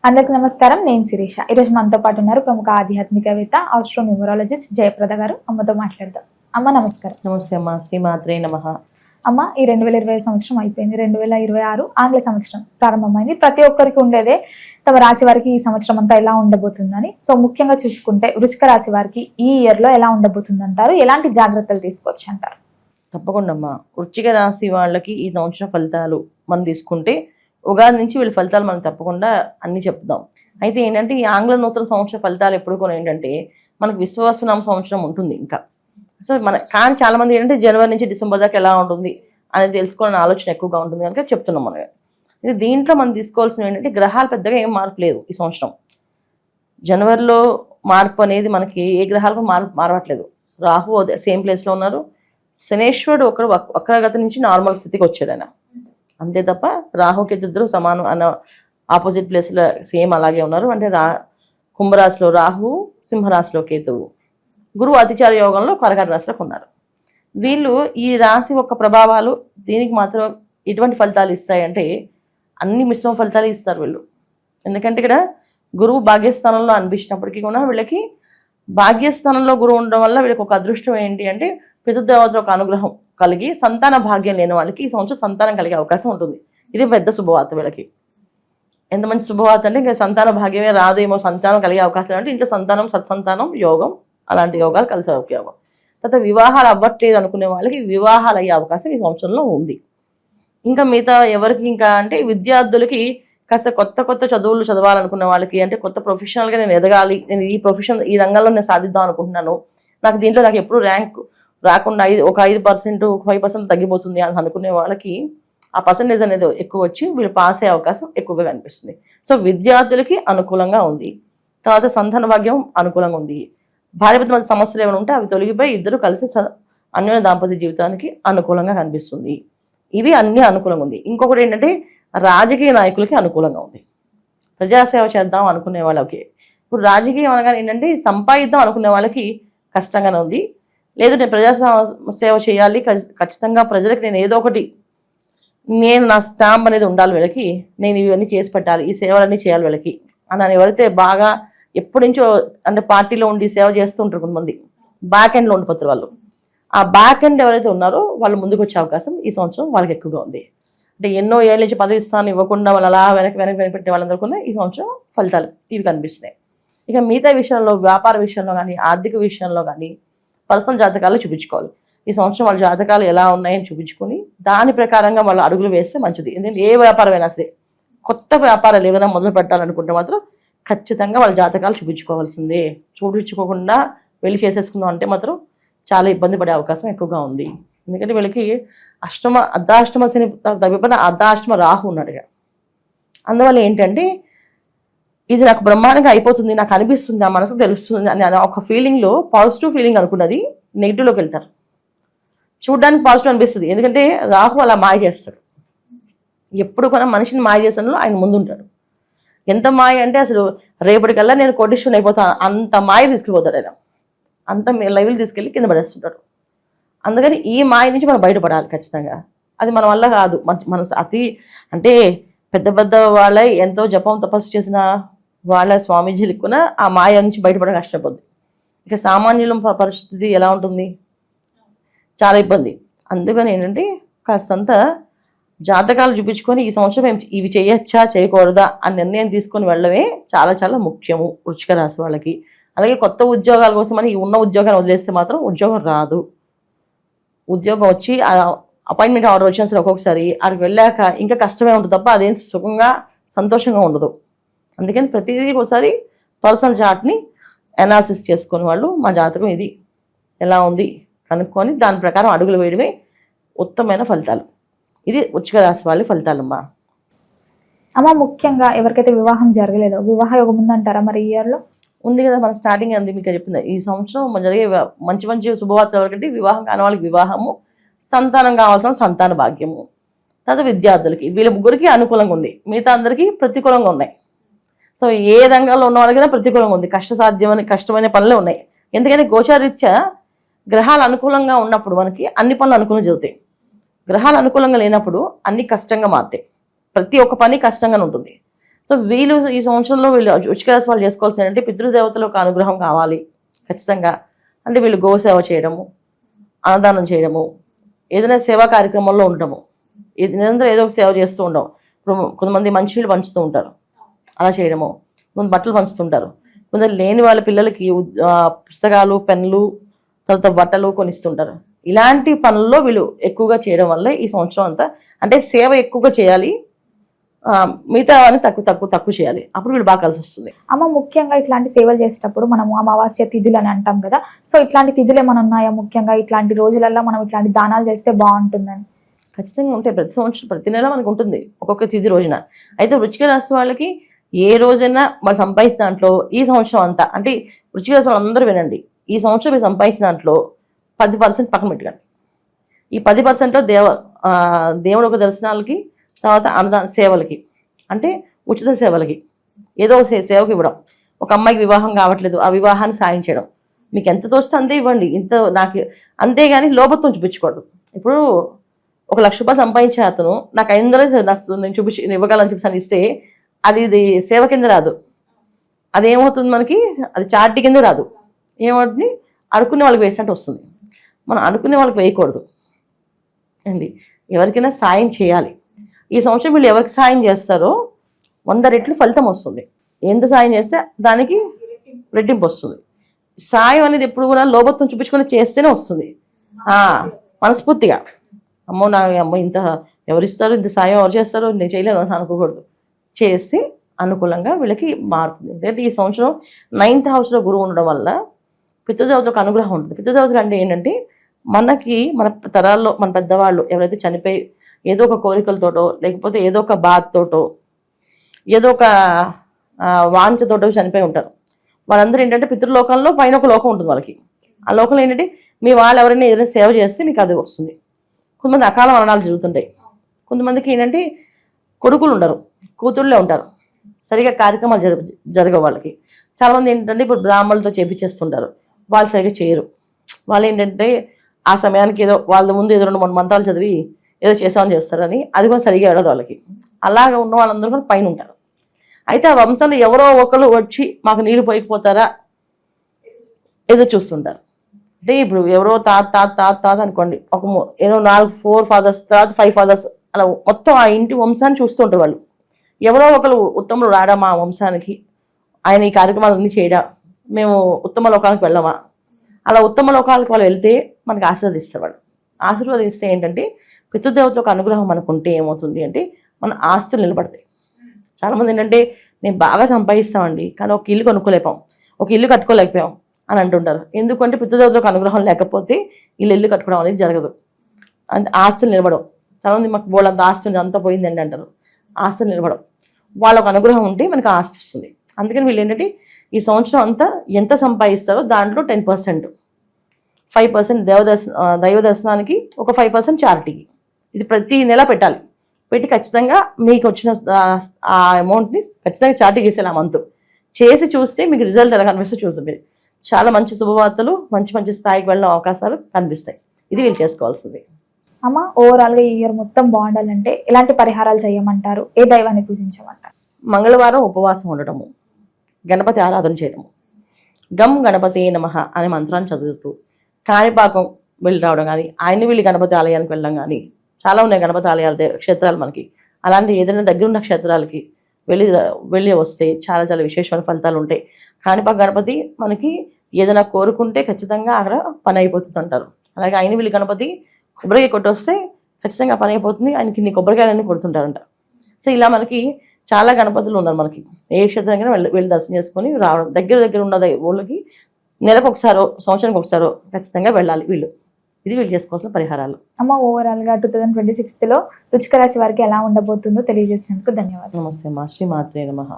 అందరికి నమస్కారం. నేను శిరీష. ఈరోజు మనతో పాటు ఉన్నారు ప్రముఖ ఆధ్యాత్మికవేత్త ఆస్ట్రోన్యూమరాలజిస్ట్ జయప్రద గారు. అమ్మతో మాట్లాడదాం. అమ్మ నమస్కారం. నమస్తే అమ్మా. శ్రీమాత్రే నమః. అమ్మ, ఈ 2025 సంవత్సరం అయిపోయింది. 2026 ఆంగ్ల సంవత్సరం ప్రారంభమైంది. ప్రతి ఒక్కరికి ఉండేదే తమ రాశి వారికి ఈ సంవత్సరం అంతా ఎలా ఉండబోతుందని. సో ముఖ్యంగా చూసుకుంటే వృశ్చిక రాశి వారికి ఈ ఇయర్ లో ఎలా ఉండబోతుంది అంటారు? ఎలాంటి జాగ్రత్తలు తీసుకోవచ్చు అంటారు? తప్పకుండా అమ్మా. వృశ్చిక రాశి వాళ్ళకి ఈ సంవత్సరం ఫలితాలు మనం తీసుకుంటే ఉగాది నుంచి వీళ్ళ ఫలితాలు మనం తప్పకుండా అన్ని చెప్తాం. అయితే ఏంటంటే ఈ ఆంగ్ల నూతన సంవత్సర ఫలితాలు ఎప్పుడు కూడా ఏంటంటే మనకు విశ్వవసునామ సంవత్సరం ఉంటుంది ఇంకా. సో కానీ చాలా మంది ఏంటంటే జనవరి నుంచి డిసెంబర్ దాకా ఎలా ఉంటుంది అనేది తెలుసుకోవాలని ఆలోచన ఎక్కువగా ఉంటుంది కనుక చెప్తున్నాం మనం. ఇది దీంట్లో మనం తీసుకోవాల్సిన ఏంటంటే గ్రహాలు పెద్దగా ఏం మార్పు లేదు ఈ సంవత్సరం. జనవరిలో మార్పు అనేది మనకి ఏ గ్రహాలకు మారవట్లేదు. రాహు అదే సేమ్ ప్లేస్లో ఉన్నారు. శనేశ్వరుడు ఒకరు వక్రగతి నుంచి నార్మల్ స్థితికి వచ్చాడు ఆయన, అంతే తప్ప రాహుకేతుద్దరు సమానం అన్న ఆపోజిట్ ప్లేస్లో సేమ్ అలాగే ఉన్నారు. అంటే కుంభరాశిలో రాహు, సింహరాశిలో కేతువు, గురువు అతిచార యోగంలో కర్కాటక రాశిలోకి ఉన్నారు. వీళ్ళు ఈ రాశి యొక్క ప్రభావాలు దీనికి మాత్రం ఎటువంటి ఫలితాలు ఇస్తాయంటే అన్ని మిశ్రమ ఫలితాలు ఇస్తారు వీళ్ళు. ఎందుకంటే ఇక్కడ గురువు భాగ్యస్థానంలో అనిపించినప్పటికీ కూడా వీళ్ళకి భాగ్యస్థానంలో గురువు ఉండడం వల్ల వీళ్ళకి ఒక అదృష్టం ఏంటి అంటే పితృదేవతల ఒక అనుగ్రహం కలిగి సంతాన భాగ్యం లేని వాళ్ళకి ఈ సంవత్సరం సంతానం కలిగే అవకాశం ఉంటుంది. ఇది పెద్ద శుభవార్త వీళ్ళకి. ఎంత మంచి శుభవార్త అంటే ఇంకా సంతాన భాగ్యమే రాదేమో, సంతానం కలిగే అవకాశం అంటే ఇంట్లో సంతానం, సత్సంతానం యోగం, అలాంటి యోగాలు కలిసే యోగం. తర్వాత వివాహాలు అవ్వట్లేదు అనుకునే వాళ్ళకి వివాహాలు అయ్యే అవకాశం ఈ సంవత్సరంలో ఉంది. ఇంకా మిగతా ఎవరికి ఇంకా అంటే విద్యార్థులకి కాస్త కొత్త చదువులు చదవాలనుకున్న వాళ్ళకి, అంటే కొత్త ప్రొఫెషనల్గా నేను ఎదగాలి, నేను ఈ రంగంలో నేను సాధిద్దాం అనుకుంటున్నాను, నాకు ఎప్పుడు ర్యాంక్ రాకుండా ఒక 5%, 5% తగ్గిపోతుంది అని అనుకునే వాళ్ళకి ఆ పర్సంటేజ్ అనేది ఎక్కువ వచ్చి వీళ్ళు పాస్ అయ్యే అవకాశం ఎక్కువగా కనిపిస్తుంది. సో విద్యార్థులకి అనుకూలంగా ఉంది. తర్వాత సంతాన భాగ్యం అనుకూలంగా ఉంది. భార్యాభర్తల మధ్య సమస్యలు ఏమైనా ఉంటే అవి తొలగిపోయి ఇద్దరు కలిసి అన్యోన్య దాంపత్య జీవితానికి అనుకూలంగా కనిపిస్తుంది. ఇవి అన్ని అనుకూలంగా ఉంది. ఇంకొకటి ఏంటంటే రాజకీయ నాయకులకి అనుకూలంగా ఉంది. ప్రజాసేవ చేద్దాం అనుకునే వాళ్ళకి, ఇప్పుడు రాజకీయం అనగానే ఏంటంటే సంపాదిద్దాం అనుకునే వాళ్ళకి కష్టంగానే ఉంది. లేదు నేను ప్రజా సేవ చేయాలి, ఖచ్చితంగా ప్రజలకు నేను ఏదో ఒకటి, నేను నా స్టాంప్ అనేది ఉండాలి వీళ్ళకి, నేను ఇవన్నీ చేసి పెట్టాలి, ఈ సేవలన్నీ చేయాలి వీళ్ళకి అని ఎవరైతే బాగా ఎప్పటి నుంచో అంటే పార్టీలో ఉండి సేవ చేస్తూ ఉంటారు కొంతమంది, బ్యాక్ ఎండ్లో ఉండిపోతారు వాళ్ళు. ఆ బ్యాక్ ఎండ్ ఎవరైతే ఉన్నారో వాళ్ళు ముందుకు వచ్చే అవకాశం ఈ సంవత్సరం వాళ్ళకి ఎక్కువగా ఉంది. అంటే ఎన్నో ఏళ్ళ నుంచి పదవి స్థానం ఇవ్వకుండా వాళ్ళు అలా వెనక్కి పెట్టే వాళ్ళందరూ కూడా ఈ సంవత్సరం ఫలితాలు ఇవి కనిపిస్తున్నాయి. ఇక మిగతా విషయంలో, వ్యాపార విషయంలో కానీ, ఆర్థిక విషయంలో కానీ పర్సనల్ జాతకాలు చూపించుకోవాలి. ఈ సంవత్సరం వాళ్ళ జాతకాలు ఎలా ఉన్నాయని చూపించుకొని దాని ప్రకారంగా వాళ్ళు అడుగులు వేస్తే మంచిది. ఎందుకంటే ఏ వ్యాపారమైనా సరే, కొత్త వ్యాపారాలు ఏమైనా మొదలు పెట్టాలనుకుంటే మాత్రం ఖచ్చితంగా వాళ్ళ జాతకాలు చూపించుకోవాల్సిందే. చూపించుకోకుండా వెళ్ళి చేసేసుకుందాం అంటే మాత్రం చాలా ఇబ్బంది పడే అవకాశం ఎక్కువగా ఉంది. ఎందుకంటే వీళ్ళకి అర్ధాష్టమ శని తగ్గిపోయిన అర్ధాష్టమ రాహు ఉన్నాడుగా. అందువల్ల ఏంటంటే ఇది నాకు బ్రహ్మాండంగా అయిపోతుంది, నాకు అనిపిస్తుంది, ఆ మనసుకు తెలుస్తుంది అని ఒక ఫీలింగ్లో పాజిటివ్ ఫీలింగ్ అనుకున్నది నెగిటివ్లోకి వెళ్తారు. చూడడానికి పాజిటివ్ అనిపిస్తుంది, ఎందుకంటే రాహు అలా మాయ చేస్తాడు. ఎప్పుడు కూడా మనిషిని మాయ చేసడంలో ఆయన ముందుంటాడు. ఎంత మాయ అంటే అసలు రేపటికల్లా నేను కోటీశ్వరుని అయిపోతాను అంత మాయ తీసుకెళ్ళిపోతాడు ఆయన. అంత లెవెల్ తీసుకెళ్ళి కింద పడేస్తుంటాడు. అందుకని ఈ మాయ నుంచి మనం బయటపడాలి ఖచ్చితంగా. అది మన వల్ల కాదు. మన అతి అంటే పెద్ద వాళ్ళ ఎంతో జపం తపస్సు చేసిన వాళ్ళ స్వామీజీలు కూడా ఆ మాయ నుంచి బయటపడడం కష్టపడుతుంది. ఇక సామాన్యుల పరిస్థితి ఎలా ఉంటుంది? చాలా ఇబ్బంది. అందుకని ఏంటంటే కాస్తంత జాతకాలు చూపించుకొని ఈ సంవత్సరం ఇవి చేయొచ్చా చేయకూడదా అని నిర్ణయం తీసుకొని వెళ్ళడమే చాలా చాలా ముఖ్యము వృశ్చిక రాశి వాళ్ళకి. అలాగే కొత్త ఉద్యోగాల కోసం అని ఉన్న ఉద్యోగాన్ని వదిలేస్తే మాత్రం ఉద్యోగం రాదు. ఉద్యోగం వచ్చి అపాయింట్మెంట్ ఆర్డర్ వచ్చినా సరే ఒక్కొక్కసారి అక్కడికి వెళ్ళాక ఇంకా కష్టమే ఉంటుంది తప్ప అదేం సుఖంగా సంతోషంగా ఉండదు. అందుకని ప్రతిదీ ఒకసారి పర్సనల్ చార్ట్ని అనాలిసిస్ చేసుకుని వాళ్ళు మా జాతకం ఇది ఎలా ఉంది కనుక్కొని దాని ప్రకారం అడుగులు వేయడమే ఉత్తమమైన ఫలితాలు. ఇది వృశ్చిక రాశి వాళ్ళ ఫలితాలమ్మా. అమ్మ, ముఖ్యంగా ఎవరికైతే వివాహం జరగలేదో వివాహ యోగం ఉందంటారా మరి ఈ ఇయర్లో? ఉంది కదా, మన స్టార్టింగ్ అంది మీకు చెప్పింది. ఈ సంవత్సరం జరిగే మంచి శుభవార్తలు ఎవరికంటే వివాహం కాని వాళ్ళకి వివాహము, సంతానం కావాల్సిన సంతాన భాగ్యము, తర్వాత విద్యార్థులకి వీళ్ళ ముగ్గురికి అనుకూలంగా ఉంది. మిగతా అందరికీ ప్రతికూలంగా ఉన్నాయి. సో ఏ రంగంలో ఉన్న వాళ్ళకైనా ప్రతికూలంగా ఉంది. కష్టమైన పనులే ఉన్నాయి. ఎందుకంటే గోచారీత్యా గ్రహాలు అనుకూలంగా ఉన్నప్పుడు మనకి అన్ని పనులు అనుకూలంగా జరుగుతాయి. గ్రహాలు అనుకూలంగా లేనప్పుడు అన్ని కష్టంగా మారుతాయి. ప్రతి ఒక్క పని కష్టంగానే ఉంటుంది. సో వీళ్ళు ఈ సంవత్సరంలో వీళ్ళు వృశ్చిక రాశి వాళ్ళు చేసుకోవాల్సింది ఏంటంటే పితృదేవతల యొక్క అనుగ్రహం కావాలి ఖచ్చితంగా. అంటే వీళ్ళు గోసేవ చేయడము, అన్నదానం చేయడము, ఏదైనా సేవా కార్యక్రమంలో ఉండడము, నిరంతరం ఏదో ఒక సేవ చేస్తూ ఉండడం. ఇప్పుడు కొంతమంది మంచినీళ్ళు పంచుతూ ఉంటారు, అలా చేయడము, కొంత బట్టలు పంచుతుంటారు, కొందరు లేని వాళ్ళ పిల్లలకి పుస్తకాలు, పెన్నులు, తర్వాత బట్టలు కొనిస్తుంటారు. ఇలాంటి పనుల్లో వీళ్ళు ఎక్కువగా చేయడం వల్ల ఈ సంవత్సరం అంతా అంటే సేవ ఎక్కువగా చేయాలి, మిగతా అని తక్కువ చేయాలి. అప్పుడు వీళ్ళు బాగా కలిసి వస్తుంది. అమ్మ ముఖ్యంగా ఇట్లాంటి సేవలు చేసేటప్పుడు మనము అమావాస్య తిథులు అని అంటాం కదా, సో ఇట్లాంటి తిథులు ఏమైనా ఉన్నాయా? ముఖ్యంగా ఇట్లాంటి రోజులలో మనం ఇట్లాంటి దానాలు చేస్తే బాగుంటుందని. ఖచ్చితంగా ఉంటాయి. ప్రతి సంవత్సరం ప్రతి నెల మనకు ఉంటుంది ఒక్కొక్క తిథి రోజున. అయితే వృశ్చిక రాశి వాళ్ళకి ఏ రోజైనా వాళ్ళు సంపాదించిన దాంట్లో ఈ సంవత్సరం అంతా అంటే వృశ్చిక రాశి వాళ్ళు అందరూ వినండి, ఈ సంవత్సరం మీరు సంపాదించిన దాంట్లో 10% పక్కన పెట్టుకోండి. ఈ 10%లో దేవుడు ఒక దర్శనాలకి, తర్వాత అన్నదాన సేవలకి, అంటే ఉచిత సేవలకి, ఏదో సేవకి ఇవ్వడం. ఒక అమ్మాయికి వివాహం కావట్లేదు, ఆ వివాహాన్ని సాయం చేయడం. మీకు ఎంత తోస్తే అంతే ఇవ్వండి, ఇంత నాకు అంతేగాని లోపత్వం చూపించకూడదు. ఇప్పుడు 1,00,000 రూపాయలు సంపాదించే అతను నాకు 500 నాకు నేను ఇవ్వగలని చెప్పి ఇస్తే ఇది సేవ కింద రాదు. అదేమవుతుంది మనకి, అది చార్టీ కింద రాదు. ఏమవుతుంది, అనుకునే వాళ్ళకి వేసినట్టు వస్తుంది. మనం అనుకునే వాళ్ళకి వేయకూడదు అండి. ఎవరికైనా సాయం చేయాలి. ఈ సంవత్సరం వీళ్ళు ఎవరికి సాయం చేస్తారో 100 రెట్లు ఫలితం వస్తుంది. ఎంత సాయం చేస్తే దానికి రెట్టింపు వస్తుంది. సాయం అనేది ఎప్పుడు కూడా లోభత్వం చూపించుకొని చేస్తేనే వస్తుంది. మనస్ఫూర్తిగా అమ్మో ఇంత ఎవరిస్తారు, ఇంత సాయం ఎవరు చేస్తారో నేను చేయలేను అని అనుకోకూడదు. చేస్తే అనుకూలంగా వీళ్ళకి మారుతుంది. ఎందుకంటే ఈ సంవత్సరం 9th హౌస్లో గురువు ఉండడం వల్ల పితృదేవతలకు అనుగ్రహం ఉంటుంది. పితృదేవతలు అంటే ఏంటంటే మనకి మన తరాల్లో మన పెద్దవాళ్ళు ఎవరైతే చనిపోయి ఏదో ఒక కోరికలతోటో, లేకపోతే ఏదో ఒక బాధతోటో, ఏదో ఒక వాంఛతోటో చనిపోయి ఉంటారు. వాళ్ళందరూ ఏంటంటే పితృలోకంలో పైన ఒక లోకం ఉంటుంది వాళ్ళకి. ఆ లోకంలో ఏంటంటే మీ వాళ్ళు ఎవరైనా ఏదైనా సేవ చేస్తే మీకు అది వస్తుంది. కొంతమంది అకాల మరణాలు జరుగుతుంటాయి. కొంతమందికి ఏంటంటే కొడుకులు ఉండరు, కూతుళ్ళే ఉంటారు, సరిగా కార్యక్రమాలు జరగవు వాళ్ళకి. చాలామంది ఏంటంటే ఇప్పుడు బ్రాహ్మణులతో చేపించేస్తుంటారు, వాళ్ళు సరిగా చేయరు. వాళ్ళు ఏంటంటే ఆ సమయానికి ఏదో వాళ్ళ ముందు ఏదో 2-3 మంత్రాలు చదివి ఏదో చేసామని చేస్తారని అది కూడా సరిగా వెళ్ళదు వాళ్ళకి. అలాగ ఉన్న వాళ్ళందరూ కూడా పైన ఉంటారు. అయితే ఆ వంశంలో ఎవరో ఒకరు వచ్చి మాకు నీళ్ళు పోయిపోతారా ఏదో చూస్తుంటారు. అంటే ఇప్పుడు ఎవరో తాత అనుకోండి, ఏదో 4 ఫాదర్స్ తర్వాత 5 ఫాదర్స్ అలా మొత్తం ఆ ఇంటి వంశాన్ని చూస్తూ ఉంటారు వాళ్ళు. ఎవరో ఒకరు ఉత్తములు రాడా మా వంశానికి, ఆయన ఈ కార్యక్రమాలన్నీ చేయడా, మేము ఉత్తమ లోకాలకు వెళ్ళమా, అలా ఉత్తమ లోకాలకు వాళ్ళు వెళ్తే మనకి ఆశీర్వదిస్తారు. వాళ్ళు ఆశీర్వదిస్తే ఏంటంటే పితృదేవతలకు అనుగ్రహం మనకుంటే ఏమవుతుంది అంటే మన ఆస్తులు నిలబడతాయి. చాలామంది ఏంటంటే మేము బాగా సంపాదిస్తామండి కానీ ఒక ఇల్లు కొనుక్కోలేపాం, ఒక ఇల్లు కట్టుకోలేకపోయాం అని అంటుంటారు. ఎందుకంటే పితృదేవతలకు అనుగ్రహం లేకపోతే ఇల్లు కట్టుకోవడం అనేది జరగదు. ఆస్తులు నిలబడవు. చాలామంది మాకు బోళ్ళంత ఆస్తి ఉంది అంతా పోయిందండి అంటారు. ఆస్తులు నిలబడవు. వాళ్ళకు అనుగ్రహం ఉంటే మనకు ఆస్తి వస్తుంది. అందుకని వీళ్ళు ఏంటంటే ఈ సంవత్సరం అంతా ఎంత సంపాదిస్తారో దాంట్లో 10%, 5% దైవ దర్శనానికి, ఒక 5% చారిటీకి. ఇది ప్రతి నెల పెట్టాలి. పెట్టి ఖచ్చితంగా మీకు వచ్చిన ఆ అమౌంట్ని ఖచ్చితంగా చారిటీ చేసేలా మంత్ చేసి చూస్తే మీకు రిజల్ట్ ఎలా కనిపిస్తే చూస్తుంది. చాలా మంచి శుభవార్తలు, మంచి స్థాయికి వెళ్ళిన అవకాశాలు కనిపిస్తాయి. ఇది వీళ్ళు చేసుకోవాల్సింది. అమ్మ ఓవరాల్గా ఈ ఇయర్ మొత్తం బాగుండాలంటే ఎలాంటి పరిహారాలు చేయమంటారు? ఏ దైవాన్ని పూజించమంటారు? మంగళవారం ఉపవాసం ఉండటము, గణపతి ఆరాధన చేయడము, గం గణపతి నమః అనే మంత్రాన్ని చదువుతూ కాణిపాకం వెళ్ళి రావడం కానీ, ఆయన్ని వీళ్ళు గణపతి ఆలయానికి వెళ్ళడం కానీ, చాలా ఉన్నాయి గణపతి ఆలయాలు క్షేత్రాలు మనకి. అలాంటి ఏదైనా దగ్గరున్న క్షేత్రాలకి వెళ్ళి వస్తే చాలా విశేషమైన ఫలితాలు ఉంటాయి. కాణిపాక గణపతి మనకి ఏదైనా కోరుకుంటే ఖచ్చితంగా అక్కడ పని అయిపోతుంది అంటారు. అలాగే ఆయన వీళ్ళు గణపతి కొబ్బరికాయ కొట్టొస్తే ఖచ్చితంగా పని అయిపోతుంది, ఆయనకి ఇన్ని కొబ్బరికాయలన్నీ కొడుతుంటారంట. సో ఇలా మనకి చాలా గణపతులు ఉన్నారు మనకి. ఏ క్షేత్రంగా వెళ్ళి దర్శనం చేసుకొని రావడం. దగ్గర ఉన్న ఊళ్ళకి నెలకు ఒకసారో సంవత్సరానికి ఒకసారో ఖచ్చితంగా వెళ్ళాలి వీళ్ళు. ఇది వీళ్ళు చేసుకోవాల్సిన పరిహారాలు. అమ్మ ఓవరాల్గా 2026లో వృశ్చిక రాశి వారికి ఎలా ఉండబోతుందో తెలియజేసినందుకు ధన్యవాదాలు. నమస్తే మా శ్రీమాత్రే నమః.